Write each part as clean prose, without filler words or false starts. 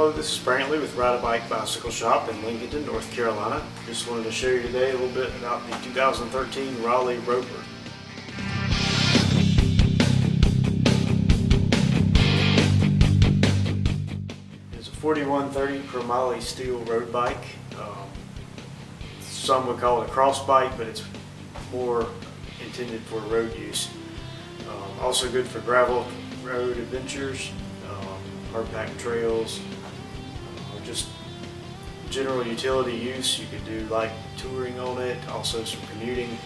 Hello, this is Brantley with Ride a Bike Bicycle Shop in Lincolnton, North Carolina. Just wanted to show you today a little bit about the 2013 Raleigh Roper. It's a 4130 Chromaly Steel road bike. Some would call it a cross bike, but it's more intended for road use. Also good for gravel road adventures, hard packed trails, or just general utility use. You could do light touring on it, also some commuting.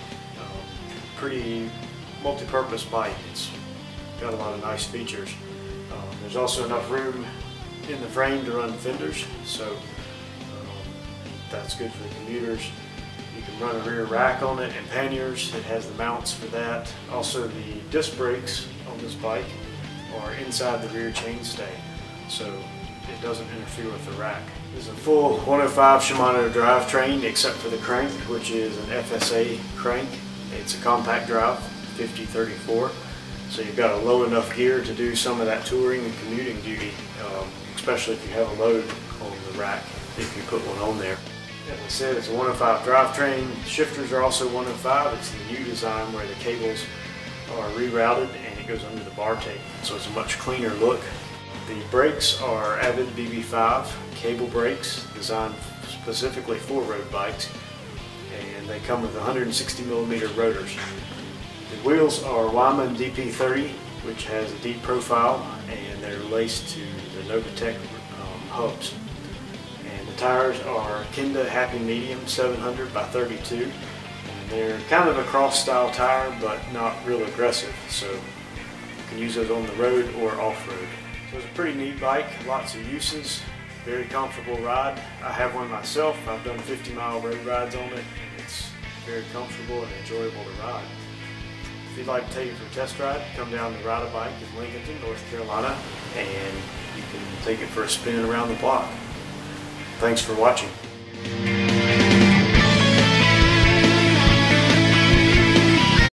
Pretty multi-purpose bike. It's got a lot of nice features. There's also enough room in the frame to run fenders, so that's good for the commuters. You can run a rear rack on it and panniers. It has the mounts for that. Also, the disc brakes on this bike are inside the rear chainstay, so it doesn't interfere with the rack. This is a full 105 Shimano drivetrain except for the crank, which is an FSA crank. It's a compact drive, 50/34, so you've got a low enough gear to do some of that touring and commuting duty, especially if you have a load on the rack, if you put one on there. As I said, it's a 105 drivetrain. Shifters are also 105. It's the new design where the cables are rerouted and it goes under the bar tape, so it's a much cleaner look. The brakes are Avid BB5 cable brakes designed specifically for road bikes, and they come with 160mm rotors. The wheels are Wyman DP30, which has a deep profile, and they're laced to the Novatech hubs. And the tires are Kenda Happy Medium 700 by 32. And they're kind of a cross style tire, but not real aggressive, so you can use those on the road or off-road. So it's a pretty neat bike, lots of uses, very comfortable ride. I have one myself. I've done 50-mile road rides on it, and it's very comfortable and enjoyable to ride. If you'd like to take it for a test ride, come down to Ride a Bike in Lincolnton, North Carolina, and you can take it for a spin around the block. Thanks for watching.